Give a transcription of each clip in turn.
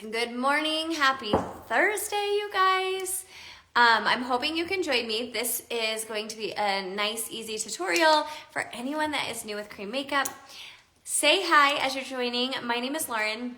Good morning, happy Thursday, you guys. I'm hoping you can join me. This is going to be a nice, easy tutorial for anyone that is new with cream makeup. Say hi as you're joining. My name is Lauren.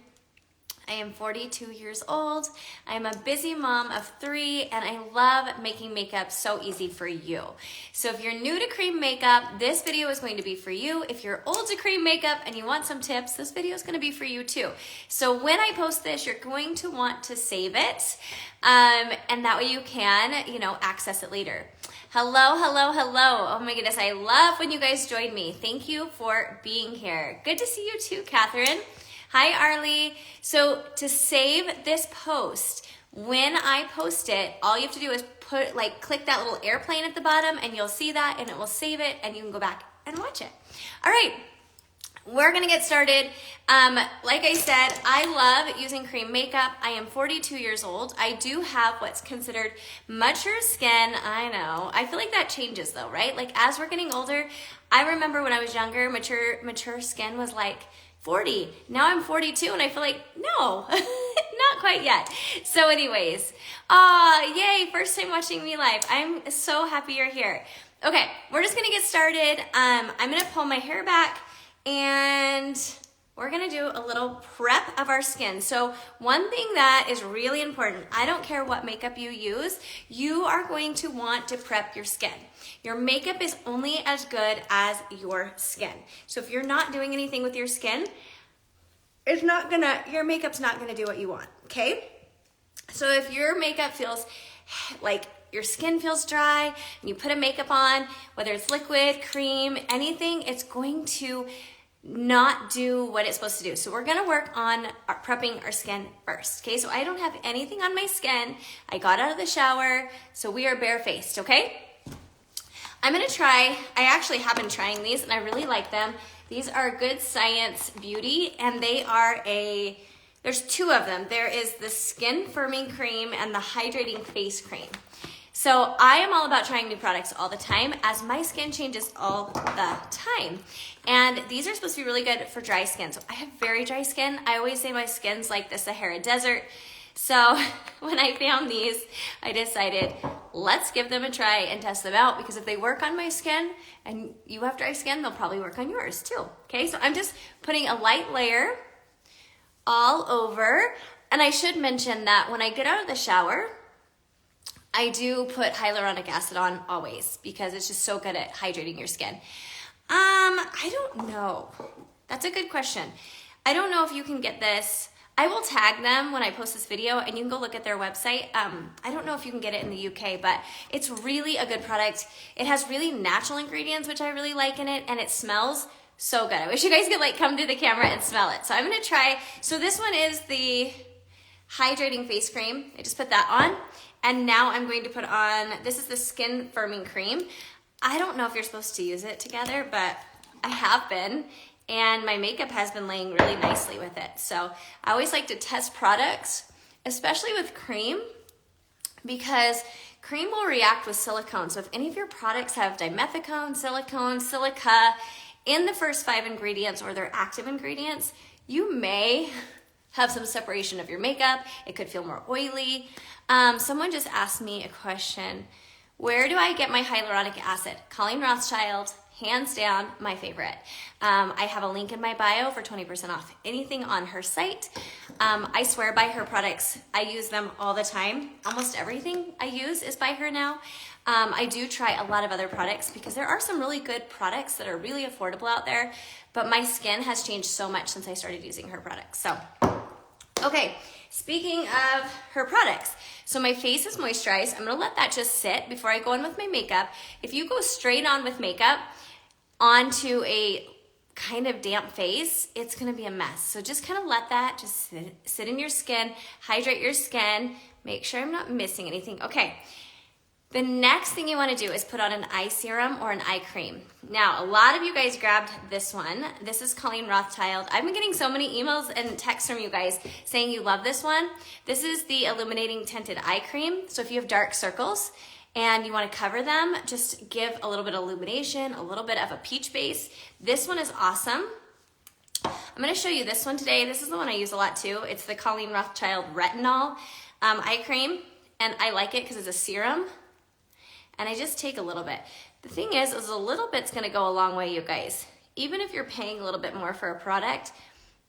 I am 42 years old. I am a busy mom of 3, and I love making makeup so easy for you. So if you're new to cream makeup, this video is going to be for you. If you're old to cream makeup and you want some tips, this video is going to be for you too. So when I post this, you're going to want to save it, and that way you can, access it later. Hello, hello, hello. Oh my goodness, I love when you guys join me. Thank you for being here. Good to see you too, Catherine. Hi, Arlie. So to save this post, when I post it, all you have to do is click that little airplane at the bottom and you'll see that and it will save it and you can go back and watch it. All right, we're gonna get started. Like I said, I love using cream makeup. I am 42 years old. I do have what's considered mature skin. I know. I feel like that changes though, right? Like as we're getting older, I remember when I was younger, mature skin was like 40. Now I'm 42 and I feel like, no, not quite yet. So anyways, yay, first time watching me live. I'm so happy you're here. Okay, we're just gonna get started. I'm gonna pull my hair back and we're gonna do a little prep of our skin. So one thing that is really important, I don't care what makeup you use, you are going to want to prep your skin. Your makeup is only as good as your skin. So if you're not doing anything with your skin, your makeup's not gonna do what you want, okay? So if your makeup feels like your skin feels dry and you put a makeup on, whether it's liquid, cream, anything, it's going to not do what it's supposed to do. So we're gonna work on prepping our skin first, okay? So I don't have anything on my skin. I got out of the shower, so we are barefaced, okay? I'm gonna try, I actually have been trying these and I really like them. These are Good Science Beauty and they are there's 2 of them. There is the Skin Firming Cream and the Hydrating Face Cream. So I am all about trying new products all the time as my skin changes all the time. And these are supposed to be really good for dry skin. So I have very dry skin. I always say my skin's like the Sahara Desert. So when I found these, I decided let's give them a try and test them out because if they work on my skin and you have dry skin, they'll probably work on yours too. Okay, so I'm just putting a light layer all over. And I should mention that when I get out of the shower, I do put hyaluronic acid on always because it's just so good at hydrating your skin. I don't know. That's a good question. I don't know if you can get this. I will tag them when I post this video and you can go look at their website. I don't know if you can get it in the UK, but it's really a good product. It has really natural ingredients, which I really like in it, and it smells so good. I wish you guys could come to the camera and smell it. So I'm gonna try. So this one is the Hydrating Face Cream. I just put that on. And now I'm going to put on, this is the Skin Firming Cream. I don't know if you're supposed to use it together, but I have been. And my makeup has been laying really nicely with it. So I always like to test products, especially with cream, because cream will react with silicone. So if any of your products have dimethicone, silicone, silica in the first 5 ingredients or their active ingredients, you may have some separation of your makeup. It could feel more oily. Someone just asked me a question. Where do I get my hyaluronic acid? Colleen Rothschild, hands down, my favorite. I have a link in my bio for 20% off anything on her site. I swear by her products. I use them all the time. Almost everything I use is by her now. I do try a lot of other products because there are some really good products that are really affordable out there, but my skin has changed so much since I started using her products. So, okay, speaking of her products, so my face is moisturized. I'm gonna let that just sit before I go in with my makeup. If you go straight on with makeup onto a kind of damp face, it's gonna be a mess. So just kind of let that just sit in your skin, hydrate your skin, make sure I'm not missing anything. Okay. The next thing you want to do is put on an eye serum or an eye cream. Now, a lot of you guys grabbed this one. This is Colleen Rothschild. I've been getting so many emails and texts from you guys saying you love this one. This is the Illuminating Tinted Eye Cream. So if you have dark circles and you want to cover them, just give a little bit of illumination, a little bit of a peach base. This one is awesome. I'm gonna show you this one today. This is the one I use a lot too. It's the Colleen Rothschild Retinol eye cream, and I like it because it's a serum, and I just take a little bit. The thing is a little bit's gonna go a long way, you guys. Even if you're paying a little bit more for a product,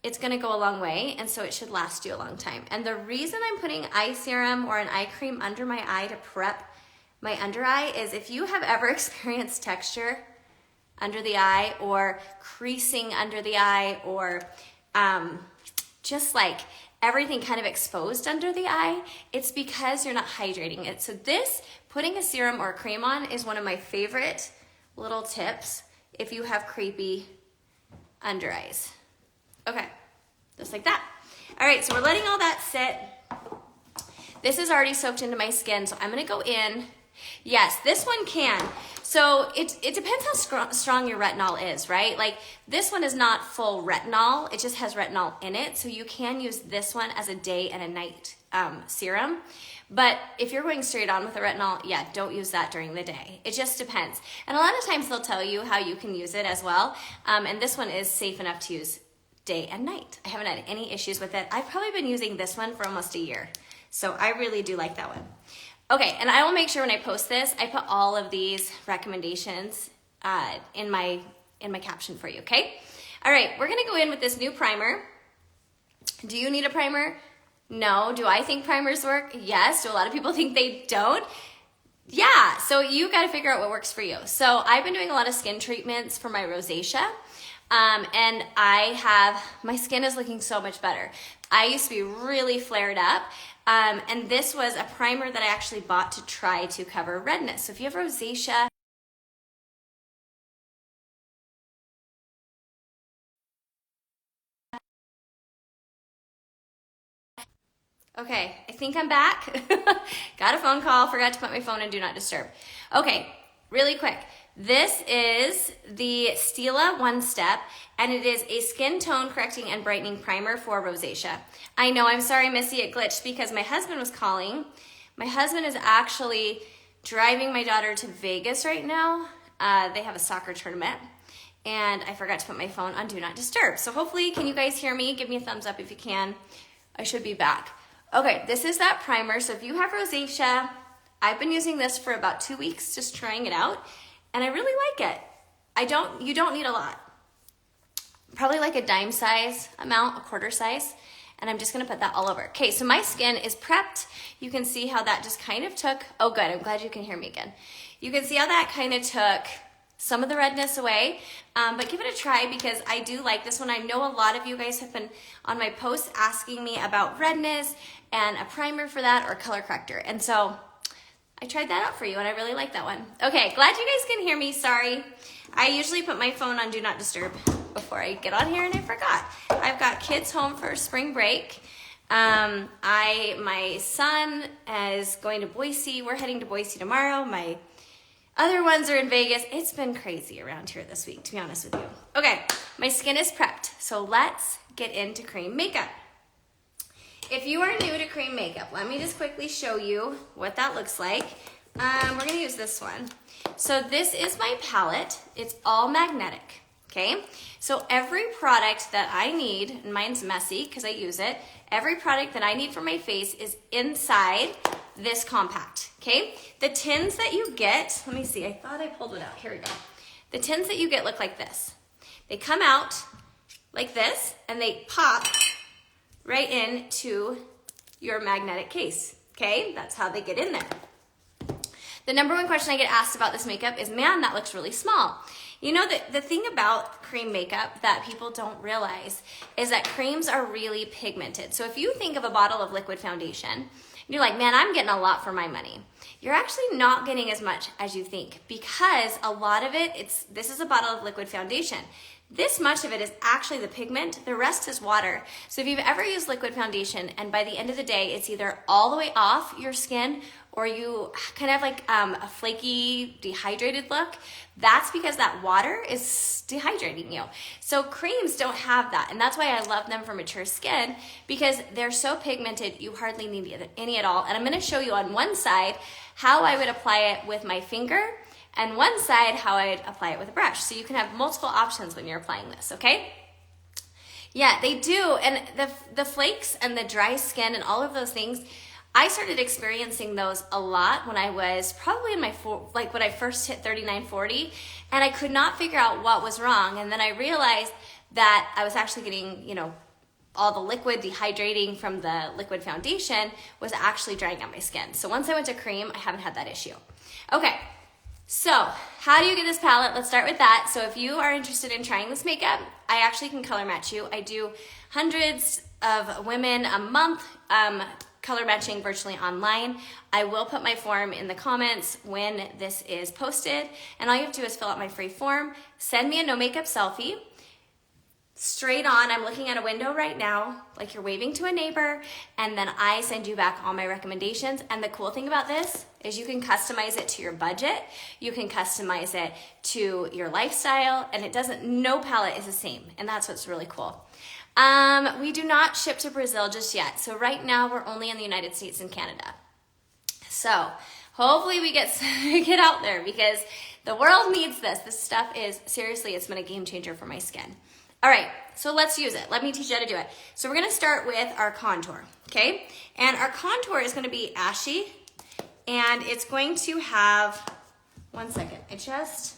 it's gonna go a long way, and so it should last you a long time. And the reason I'm putting eye serum or an eye cream under my eye to prep my under eye is if you have ever experienced texture under the eye or creasing under the eye or just like everything kind of exposed under the eye, it's because you're not hydrating it. So this, putting a serum or a cream on, is one of my favorite little tips if you have crepey under eyes. Okay, just like that. All right, so we're letting all that sit. This is already soaked into my skin, so I'm gonna go in. Yes, this one can. So it depends how strong your retinol is, right? Like this one is not full retinol, it just has retinol in it. So you can use this one as a day and a night serum. But if you're going straight on with the retinol, yeah, don't use that during the day. It just depends. And a lot of times they'll tell you how you can use it as well. And this one is safe enough to use day and night. I haven't had any issues with it. I've probably been using this one for almost a year. So I really do like that one. Okay, and I will make sure when I post this, I put all of these recommendations in my caption for you, okay? All right, we're gonna go in with this new primer. Do you need a primer? No. Do I think primers work? Yes. Do a lot of people think they don't? Yeah, so you gotta figure out what works for you. So I've been doing a lot of skin treatments for my rosacea, and my skin is looking so much better. I used to be really flared up, and this was a primer that I actually bought to try to cover redness. So if you have rosacea, okay, I think I'm back. Got a phone call, forgot to put my phone in Do Not Disturb. Okay, really quick. This is the Stila One Step, and it is a skin tone correcting and brightening primer for rosacea. I know, I'm sorry, Missy, it glitched because my husband was calling. My husband is actually driving my daughter to Vegas right now. They have a soccer tournament, and I forgot to put my phone on Do Not Disturb. So hopefully, can you guys hear me? Give me a thumbs up if you can. I should be back. Okay, this is that primer. So if you have rosacea, I've been using this for about 2 weeks, just trying it out, and I really like it. You don't need a lot. Probably like a dime size amount, a quarter size, and I'm just gonna put that all over. Okay, so my skin is prepped. You can see how that just kind of took, oh good, I'm glad you can hear me again. You can see how that kind of took some of the redness away, but give it a try because I do like this one. I know a lot of you guys have been on my posts asking me about redness and a primer for that or color corrector, and so I tried that out for you and I really like that one. Okay, glad you guys can hear me, sorry. I usually put my phone on Do Not Disturb before I get on here and I forgot. I've got kids home for spring break. My son is going to Boise. We're heading to Boise tomorrow. My other ones are in Vegas. It's been crazy around here this week, to be honest with you. Okay, my skin is prepped, so let's get into cream makeup. If you are new to cream makeup, let me just quickly show you what that looks like. We're gonna use this one. So this is my palette. It's all magnetic, okay? So every product that I need, and mine's messy because I use it, every product that I need for my face is inside this compact, okay? The tins that you get, let me see, I thought I pulled it out. Here we go. The tins that you get look like this. They come out like this, and they pop right into your magnetic case, okay? That's how they get in there. The number one question I get asked about this makeup is, man, that looks really small. You know, the thing about cream makeup that people don't realize is that creams are really pigmented. So if you think of a bottle of liquid foundation, and you're like, man, I'm getting a lot for my money. You're actually not getting as much as you think because a lot of it, this is a bottle of liquid foundation. This much of it is actually the pigment, the rest is water. So if you've ever used liquid foundation and by the end of the day, it's either all the way off your skin or you kind of have like a flaky, dehydrated look, that's because that water is dehydrating you. So creams don't have that, and that's why I love them for mature skin because they're so pigmented, you hardly need any at all. And I'm gonna show you on one side how I would apply it with my finger and one side how I'd apply it with a brush. So you can have multiple options when you're applying this, okay? Yeah, they do. And the flakes and the dry skin and all of those things, I started experiencing those a lot when I was probably in my, like when I first hit 39, 40, and I could not figure out what was wrong. And then I realized that I was actually getting, you know, all the liquid dehydrating from the liquid foundation was actually drying out my skin. So once I went to cream, I haven't had that issue. Okay, so how do you get this palette? Let's start with that. So if you are interested in trying this makeup, I actually can color match you. I do hundreds of women a month, color matching virtually online. I will put my form in the comments when this is posted, and all you have to do is fill out my free form, send me a no makeup selfie, straight on. I'm looking at a window right now, like you're waving to a neighbor, and then I send you back all my recommendations. And the cool thing about this is you can customize it to your budget, you can customize it to your lifestyle, and it doesn't, no palette is the same, and that's what's really cool. We do not ship to Brazil just yet. So right now we're only in the United States and Canada. So hopefully we get out there because the world needs this. This stuff is, seriously, it's been a game changer for my skin. All right, so let's use it. Let me teach you how to do it. So we're gonna start with our contour, okay? And our contour is gonna be ashy, and it's going to have, one second, I just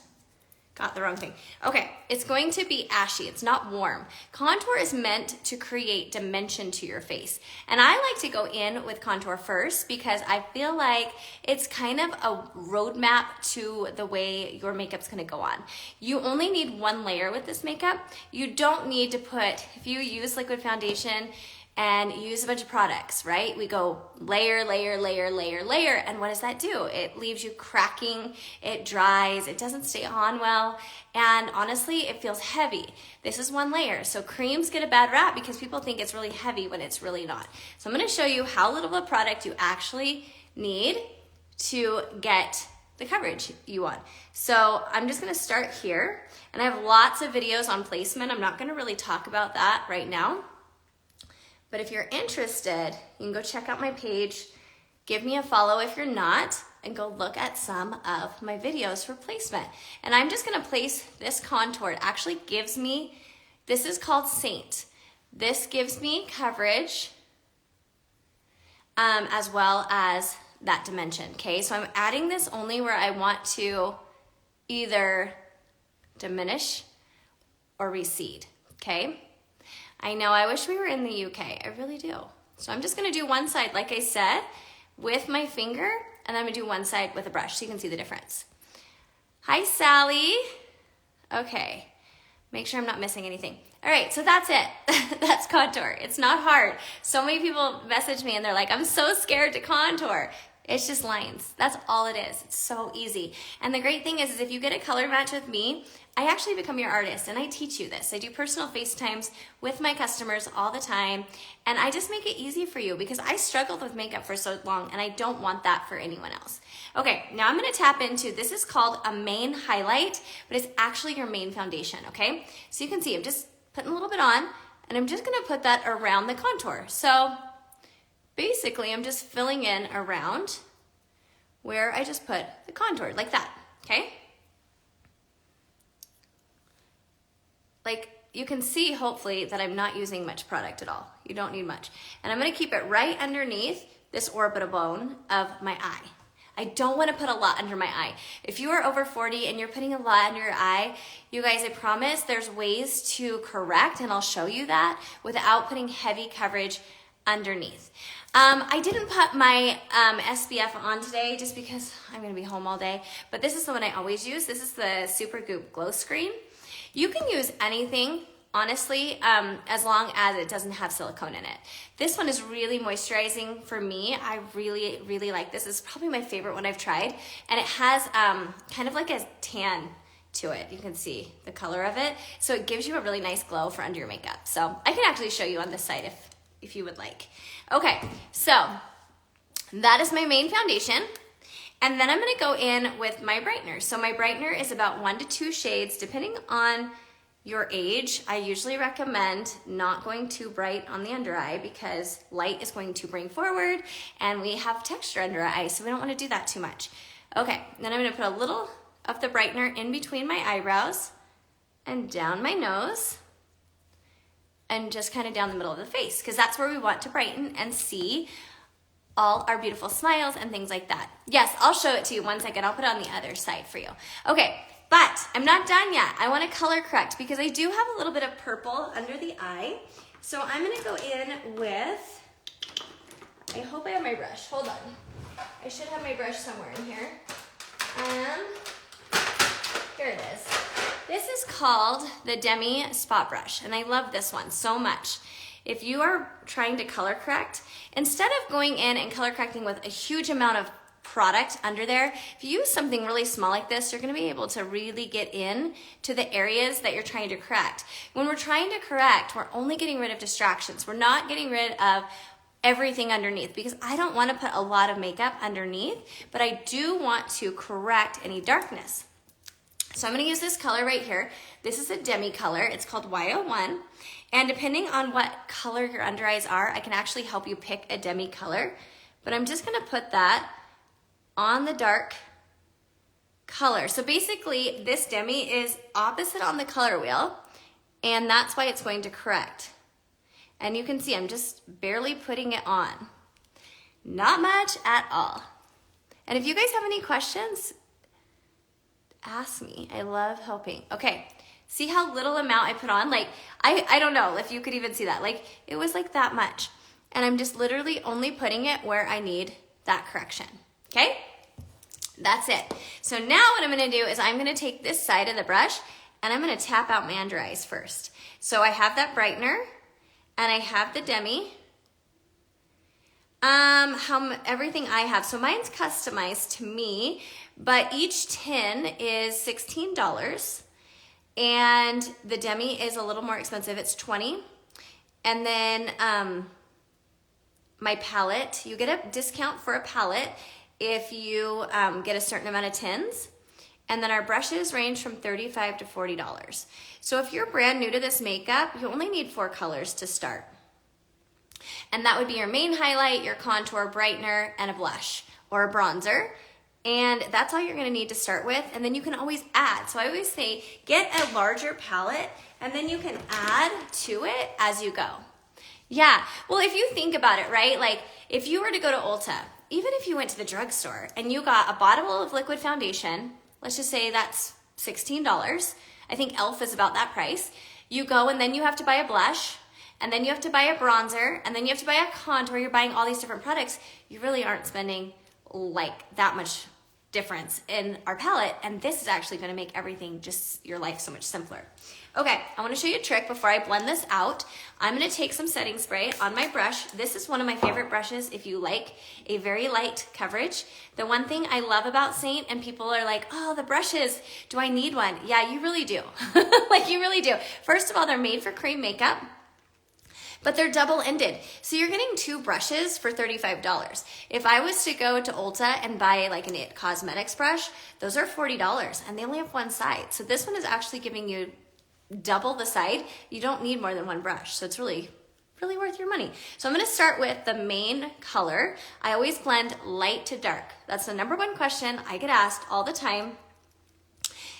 got the wrong thing. Okay, it's going to be ashy, it's not warm. Contour is meant to create dimension to your face. And I like to go in with contour first because I feel like it's kind of a roadmap to the way your makeup's gonna go on. You only need one layer with this makeup. You don't need to put, if you use liquid foundation, and use a bunch of products, right? We go layer, layer, layer, layer, layer, and what does that do? It leaves you cracking, it dries, it doesn't stay on well, and honestly, it feels heavy. This is one layer, so creams get a bad rap because people think it's really heavy when it's really not. So I'm gonna show you how little of a product you actually need to get the coverage you want. So I'm just gonna start here, and I have lots of videos on placement. I'm not gonna really talk about that right now. But if you're interested, you can go check out my page, give me a follow if you're not, and go look at some of my videos for placement. And I'm just gonna place this contour. It actually gives me, this is called Seint. This gives me coverage as well as that dimension, okay? So I'm adding this only where I want to either diminish or recede, okay? I know, I wish we were in the UK, I really do. So I'm just gonna do one side, like I said, with my finger, and I'm gonna do one side with a brush so you can see the difference. Hi, Sally. Okay, make sure I'm not missing anything. All right, so that's it. That's contour. It's not hard. So many people message me and they're like, I'm so scared to contour. It's just lines. That's all it is. It's so easy. And the great thing is if you get a color match with me, I actually become your artist and I teach you this. I do personal FaceTimes with my customers all the time, and I just make it easy for you because I struggled with makeup for so long and I don't want that for anyone else. Okay, now I'm gonna tap into, this is called a main highlight, but it's actually your main foundation, okay? So you can see I'm just putting a little bit on, and I'm just gonna put that around the contour. So basically I'm just filling in around where I just put the contour, like that, okay? Like you can see hopefully that I'm not using much product at all. You don't need much. And I'm gonna keep it right underneath this orbital bone of my eye. I don't wanna put a lot under my eye. If you are over 40 and you're putting a lot under your eye, you guys, I promise there's ways to correct, and I'll show you that, without putting heavy coverage underneath. I didn't put my SPF on today just because I'm gonna be home all day, but this is the one I always use. This is the Super Goop Glow Screen. You can use anything, honestly, as long as it doesn't have silicone in it. This one is really moisturizing for me. I really, really like this. It's probably my favorite one I've tried. And it has kind of like a tan to it. You can see the color of it. So it gives you a really nice glow for under your makeup. So I can actually show you on this side if you would like. Okay, so that is my main foundation. And then I'm gonna go in with my brightener. So my brightener is about 1 to 2 shades, depending on your age. I usually recommend not going too bright on the under eye because light is going to bring forward and we have texture under our eyes, so we don't wanna do that too much. Okay, then I'm gonna put a little of the brightener in between my eyebrows and down my nose. and just kind of down the middle of the face, because that's where we want to brighten and see all our beautiful smiles and things like that. Yes, I'll show it to you one second. I'll put it on the other side for you. Okay, but I'm not done yet. I want to color correct because I do have a little bit of purple under the eye. So I'm going to go in with, I hope I have my brush. Hold on. I should have my brush somewhere in here. Here it is. This is called the Demi Spot Brush, and I love this one so much. If you are trying to color correct, instead of going in and color correcting with a huge amount of product under there, if you use something really small like this, you're gonna be able to really get in to the areas that you're trying to correct. When we're trying to correct, we're only getting rid of distractions. We're not getting rid of everything underneath, because I don't want to put a lot of makeup underneath, but I do want to correct any darkness. So I'm going to use this color right here. This is a demi color. It's called Y01. And depending on what color your under eyes are, I can actually help you pick a demi color. But I'm just going to put that on the dark color. So basically, this demi is opposite on the color wheel, and that's why it's going to correct. And you can see I'm just barely putting it on. Not much at all. And if you guys have any questions, ask me. I love helping. Okay, see how little amount I put on? Like, I don't know if you could even see that. Like, it was like that much. And I'm just literally only putting it where I need that correction, okay? That's it. So now what I'm gonna do is I'm gonna take this side of the brush and I'm gonna tap out my under eyes first. So I have that brightener and I have the demi. Everything I have. So mine's customized to me, but each tin is $16 and the demi is a little more expensive. It's $20. And then my palette, you get a discount for a palette if you get a certain amount of tins. And then our brushes range from $35 to $40. So if you're brand new to this makeup, you only need 4 colors to start. And that would be your main highlight, your contour, brightener, and a blush or a bronzer. And that's all you're gonna need to start with. And then you can always add. So I always say, get a larger palette and then you can add to it as you go. Yeah, well, if you think about it, right? Like if you were to go to Ulta, even if you went to the drugstore and you got a bottle of liquid foundation, let's just say that's $16. I think e.l.f. is about that price. You go and then you have to buy a blush, and then you have to buy a bronzer, and then you have to buy a contour. You're buying all these different products. You really aren't spending like that much difference in our palette, and this is actually gonna make everything, just your life, so much simpler. Okay, I wanna show you a trick before I blend this out. I'm gonna take some setting spray on my brush. This is one of my favorite brushes if you like a very light coverage. The one thing I love about Seint, and people are like, oh, the brushes, do I need one? Yeah, you really do. Like, you really do. First of all, they're made for cream makeup, but they're double-ended. So you're getting 2 brushes for $35. If I was to go to Ulta and buy like an IT Cosmetics brush, those are $40 and they only have one side. So this one is actually giving you double the side. You don't need more than 1 brush. So it's really, really worth your money. So I'm gonna start with the main color. I always blend light to dark. That's the #1 question I get asked all the time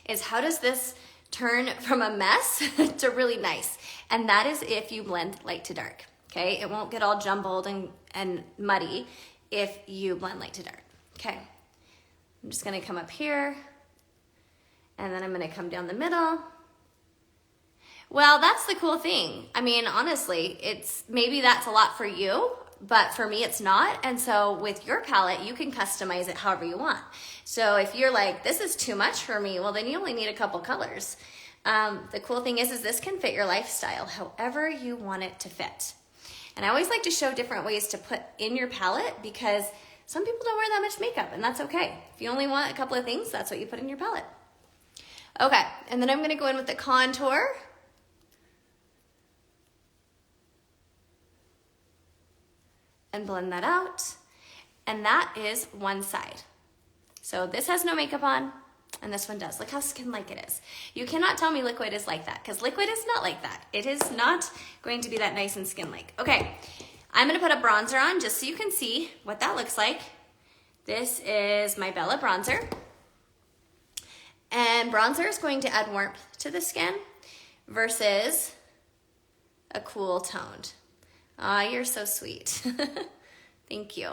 is how does this turn from a mess to really nice? And that is if you blend light to dark, okay? It won't get all jumbled and muddy if you blend light to dark, okay? I'm just gonna come up here, and then I'm gonna come down the middle. Well, that's the cool thing. I mean, honestly, maybe that's a lot for you, but for me, it's not. And so with your palette, you can customize it however you want. So if you're like, this is too much for me, well, then you only need a couple colors. The cool thing is this can fit your lifestyle however you want it to fit. And I always like to show different ways to put in your palette because some people don't wear that much makeup, and that's okay. If you only want a couple of things, that's what you put in your palette. Okay, and then I'm gonna go in with the contour. And blend that out. And that is one side. So this has no makeup on, and this one does. Look how skin-like it is. You cannot tell me liquid is like that, because liquid is not like that. It is not going to be that nice and skin-like. Okay, I'm gonna put a bronzer on just so you can see what that looks like. This is my Bella bronzer. And bronzer is going to add warmth to the skin versus a cool toned. Aw, you're so sweet. Thank you.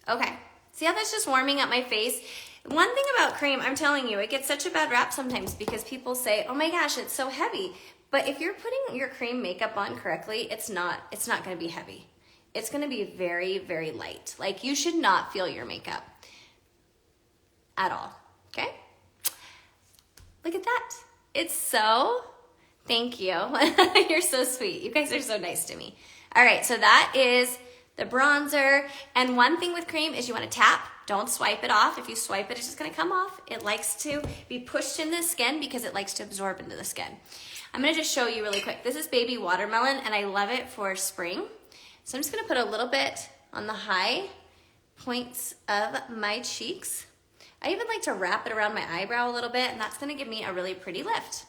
Okay, see how that's just warming up my face? One thing about cream, I'm telling you, it gets such a bad rap sometimes because people say, oh my gosh, it's so heavy. But if you're putting your cream makeup on correctly, it's not gonna be heavy. It's gonna be very, very light. Like, you should not feel your makeup at all, okay? Look at that. It's so, thank you. You're so sweet. You guys are so nice to me. All right, so that is the bronzer. And one thing with cream is you wanna tap. Don't swipe it off. If you swipe it, it's just gonna come off. It likes to be pushed into the skin because it likes to absorb into the skin. I'm gonna just show you really quick. This is Baby Watermelon, and I love it for spring. So I'm just gonna put a little bit on the high points of my cheeks. I even like to wrap it around my eyebrow a little bit, and that's gonna give me a really pretty lift.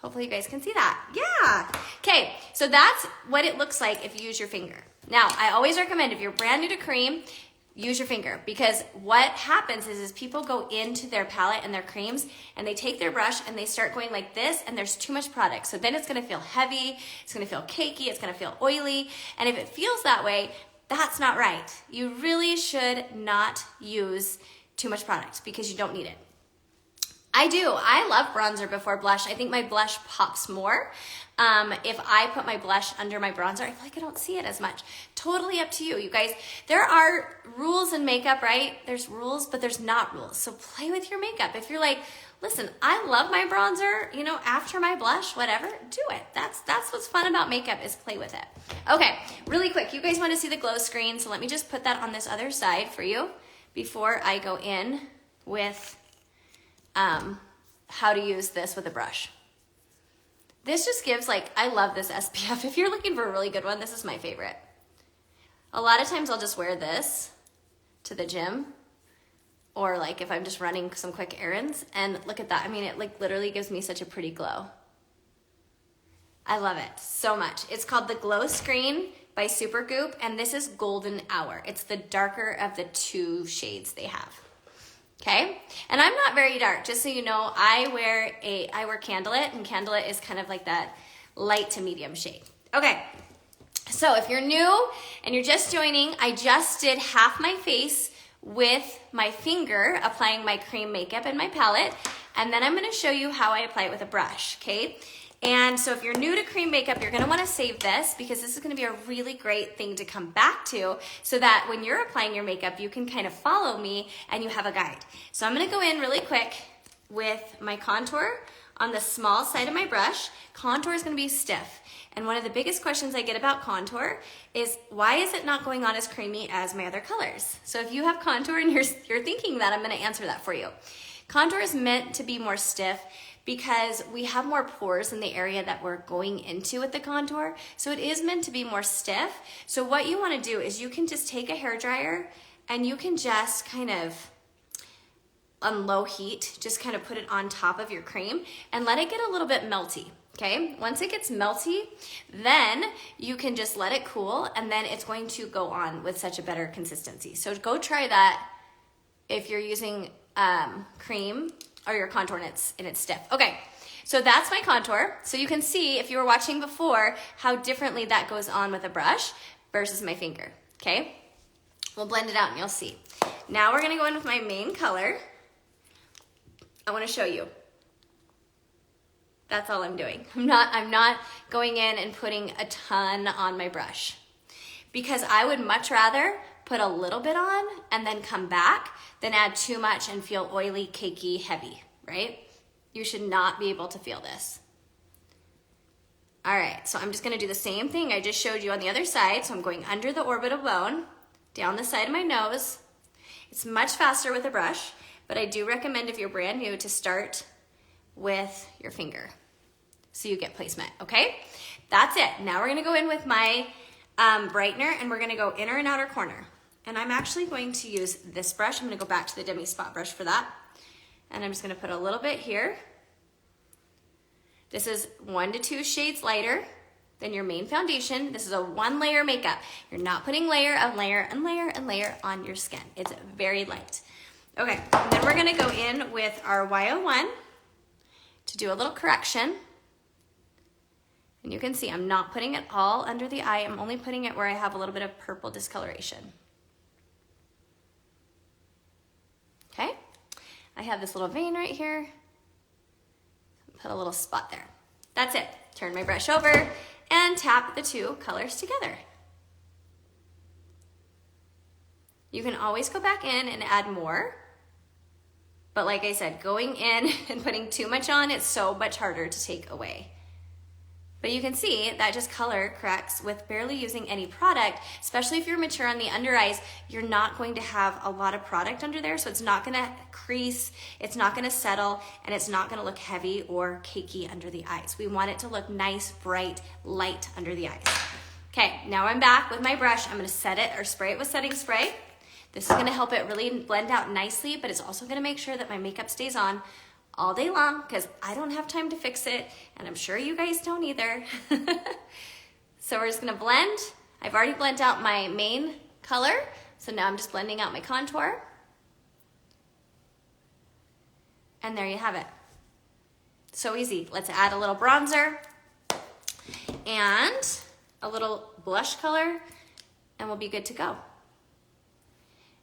Hopefully you guys can see that. Yeah. Okay, so that's what it looks like if you use your finger. Now, I always recommend if you're brand new to cream, use your finger, because what happens is people go into their palette and their creams and they take their brush and they start going like this, and there's too much product. So then it's gonna feel heavy, it's gonna feel cakey, it's gonna feel oily. And if it feels that way, that's not right. You really should not use too much product because you don't need it. I love bronzer before blush. I think my blush pops more. If I put my blush under my bronzer, I feel like I don't see it as much. Totally up to you, you guys. There are rules in makeup, right? There's rules, but there's not rules. So play with your makeup. If you're like, listen, I love my bronzer, you know, after my blush, whatever, do it. That's what's fun about makeup, is play with it. Okay, really quick, you guys want to see the glow screen, so let me just put that on this other side for you before I go in with how to use this with a brush. This just gives, like, I love this SPF. If you're looking for a really good one, this is my favorite. A lot of times I'll just wear this to the gym, or like if I'm just running some quick errands, and look at that. I mean, it like literally gives me such a pretty glow. I love it so much. It's called the Glow Screen by Supergoop, and this is Golden Hour. It's the darker of the two shades they have. Okay, and I'm not very dark, just so you know. I wear Candlelit, and Candlelit is kind of like that light to medium shade. Okay, so if you're new and you're just joining, I just did half my face with my finger, applying my cream makeup in my palette, and then I'm gonna show you how I apply it with a brush, okay? And so if you're new to cream makeup, you're gonna wanna save this, because this is gonna be a really great thing to come back to, so that when you're applying your makeup, you can kind of follow me and you have a guide. So I'm gonna go in really quick with my contour on the small side of my brush. Contour is gonna be stiff. And one of the biggest questions I get about contour is, why is it not going on as creamy as my other colors? So if you have contour and you're thinking that, I'm gonna answer that for you. Contour is meant to be more stiff because we have more pores in the area that we're going into with the contour. So it is meant to be more stiff. So what you wanna do is you can just take a hairdryer and you can just kind of, on low heat, just kind of put it on top of your cream and let it get a little bit melty. Okay, once it gets melty, then you can just let it cool, and then it's going to go on with such a better consistency. So go try that if you're using cream or your contour and it's stiff. Okay, so that's my contour. So you can see, if you were watching before, how differently that goes on with a brush versus my finger, okay? We'll blend it out and you'll see. Now we're gonna go in with my main color. I wanna show you. That's all I'm doing. I'm not going in and putting a ton on my brush, because I would much rather put a little bit on and then come back than add too much and feel oily, cakey, heavy, right? You should not be able to feel this. All right, so I'm just gonna do the same thing I just showed you on the other side. So I'm going under the orbital bone, down the side of my nose. It's much faster with a brush, but I do recommend, if you're brand new, to start with your finger, so you get placement, okay? That's it. Now we're gonna go in with my brightener, and we're gonna go inner and outer corner. And I'm actually going to use this brush. I'm gonna go back to the Demi Spot brush for that. And I'm just gonna put a little bit here. This is 1 to 2 shades lighter than your main foundation. This is a 1-layer makeup. You're not putting layer and layer and layer and layer on your skin. It's very light. Okay, and then we're gonna go in with our Y01 to do a little correction. And you can see I'm not putting it all under the eye. I'm only putting it where I have a little bit of purple discoloration. Okay, I have this little vein right here. Put a little spot there. That's it. Turn my brush over and tap the two colors together. You can always go back in and add more. But like I said, going in and putting too much on, it's so much harder to take away. But you can see that just color corrects with barely using any product, especially if you're mature on the under eyes, you're not going to have a lot of product under there, so it's not gonna crease, it's not gonna settle, and it's not gonna look heavy or cakey under the eyes. We want it to look nice, bright, light under the eyes. Okay, now I'm back with my brush. I'm gonna set it or spray it with setting spray. This is gonna help it really blend out nicely, but it's also gonna make sure that my makeup stays on all day long because I don't have time to fix it, and I'm sure you guys don't either. So we're just gonna blend. I've already blended out my main color, so now I'm just blending out my contour. And there you have it. So easy. Let's add a little bronzer and a little blush color, and we'll be good to go.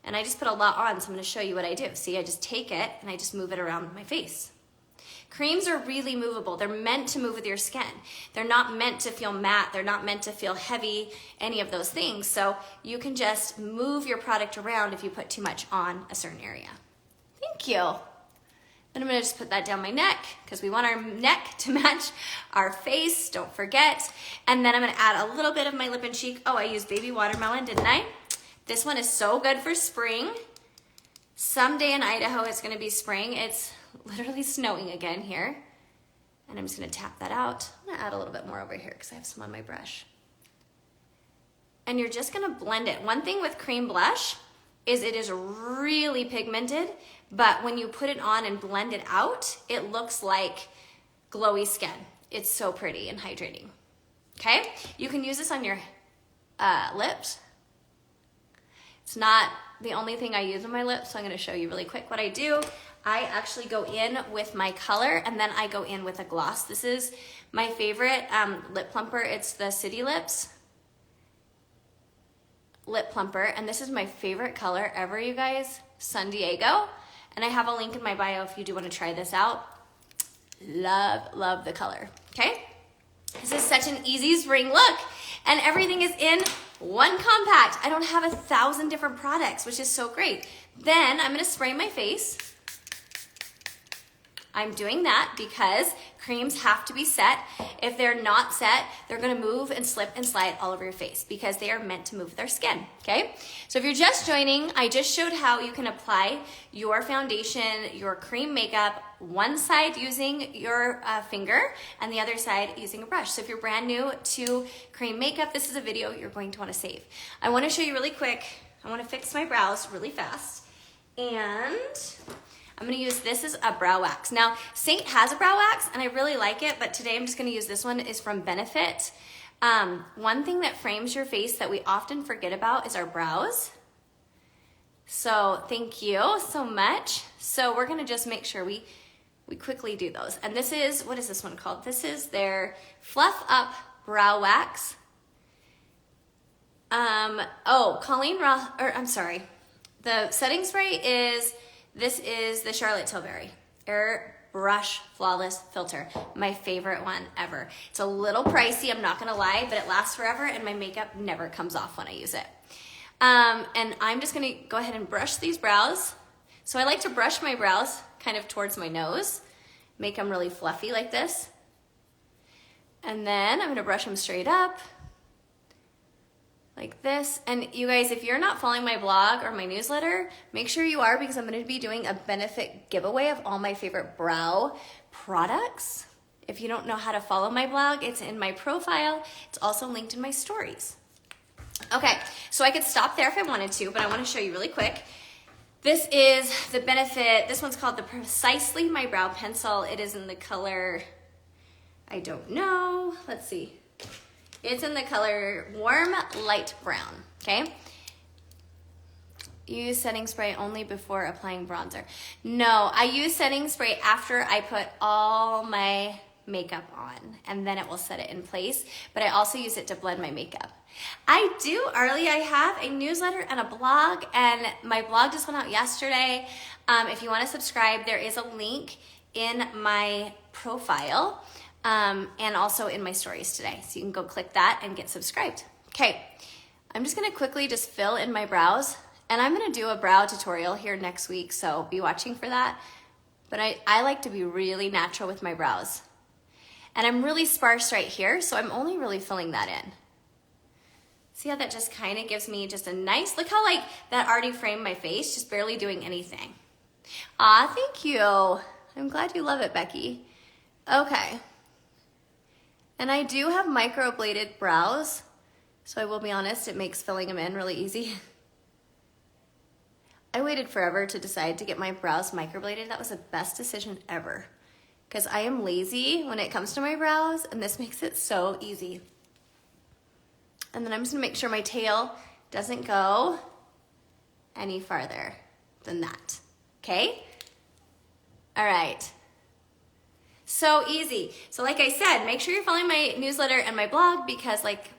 And I just put a lot on, so I'm gonna show you what I do. See, I just take it and I just move it around my face. Creams are really movable. They're meant to move with your skin. They're not meant to feel matte. They're not meant to feel heavy, any of those things. So you can just move your product around if you put too much on a certain area. Thank you. Then I'm gonna just put that down my neck because we want our neck to match our face, don't forget. And then I'm gonna add a little bit of my lip and cheek. Oh, I used baby watermelon, didn't I? This one is so good for spring. Someday in Idaho, it's gonna be spring. It's literally snowing again here. And I'm just gonna tap that out. I'm gonna add a little bit more over here because I have some on my brush. And you're just gonna blend it. One thing with cream blush is it is really pigmented, but when you put it on and blend it out, it looks like glowy skin. It's so pretty and hydrating. Okay, you can use this on your lips. It's not the only thing I use on my lips, so I'm gonna show you really quick what I do. I actually go in with my color and then I go in with a gloss. This is my favorite lip plumper. It's the City Lips lip plumper, and this is my favorite color ever, you guys, San Diego. And I have a link in my bio if you do wanna try this out. Love, love the color, okay? This is such an easy spring look, and everything is in one compact. I don't have 1,000 different products, which is so great. Then I'm gonna spray my face. I'm doing that because creams have to be set. If they're not set, they're gonna move and slip and slide all over your face because they are meant to move with our skin, okay? So if you're just joining, I just showed how you can apply your foundation, your cream makeup, one side using your finger and the other side using a brush. So if you're brand new to cream makeup, this is a video you're going to wanna save. I wanna show you really quick. I wanna fix my brows really fast. And I'm gonna use this as a brow wax. Now, Seint has a brow wax and I really like it, but today I'm just gonna use this one. It's from Benefit. One thing that frames your face that we often forget about is our brows. So thank you so much. So we're gonna just make sure we quickly do those. And this is, what is this one called? This is their Fluff Up Brow Wax. The setting spray is, this is the Charlotte Tilbury Air Brush Flawless Filter. My favorite one ever. It's a little pricey, I'm not gonna lie, but it lasts forever and my makeup never comes off when I use it. And I'm just gonna go ahead and brush these brows. So I like to brush my brows kind of towards my nose, make them really fluffy like this. And then I'm gonna brush them straight up, like this. And you guys, if you're not following my blog or my newsletter, make sure you are, because I'm gonna be doing a benefit giveaway of all my favorite brow products. If you don't know how to follow my blog, it's in my profile. It's also linked in my stories. Okay, so I could stop there if I wanted to, but I wanna show you really quick. This is the Benefit, this one's called the Precisely My Brow Pencil. It is in the color, I don't know, let's see. It's in the color Warm Light Brown, okay? Use setting spray only before applying bronzer. No, I use setting spray after I put all my makeup on, and then it will set it in place, but I also use it to blend my makeup. I do, Arlie, I have a newsletter and a blog, and my blog just went out yesterday. If you want to subscribe, there is a link in my profile and also in my stories today. So you can go click that and get subscribed. Okay, I'm just gonna quickly just fill in my brows, and I'm gonna do a brow tutorial here next week, so be watching for that. But I like to be really natural with my brows. And I'm really sparse right here, so I'm only really filling that in. See how that just kind of gives me just a nice, look how like that already framed my face, just barely doing anything. Ah, thank you. I'm glad you love it, Becky. Okay. And I do have microbladed brows, so I will be honest, it makes filling them in really easy. I waited forever to decide to get my brows microbladed. That was the best decision ever, because I am lazy when it comes to my brows, and this makes it so easy. And then I'm just gonna make sure my tail doesn't go any farther than that, okay? All right, so easy. So like I said, make sure you're following my newsletter and my blog, because like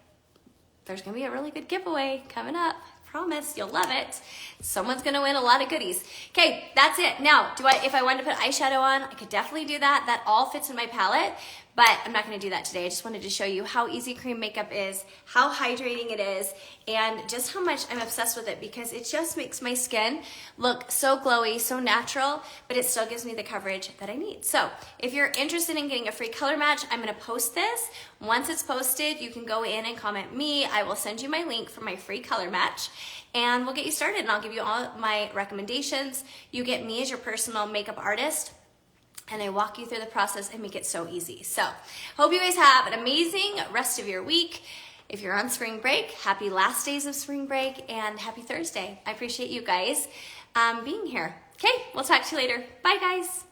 there's gonna be a really good giveaway coming up. Promise, you'll love it. Someone's gonna win a lot of goodies. Okay, that's it. Now, if I wanted to put eyeshadow on, I could definitely do that. That all fits in my palette, but I'm not gonna do that today. I just wanted to show you how easy cream makeup is, how hydrating it is, and just how much I'm obsessed with it, because it just makes my skin look so glowy, so natural, but it still gives me the coverage that I need. So if you're interested in getting a free color match, I'm gonna post this. Once it's posted, you can go in and comment me. I will send you my link for my free color match, and we'll get you started, and I'll give you all my recommendations. You get me as your personal makeup artist, and I walk you through the process and make it so easy. So hope you guys have an amazing rest of your week. If you're on spring break, happy last days of spring break, and happy Thursday. I appreciate you guys being here. Okay, we'll talk to you later. Bye, guys.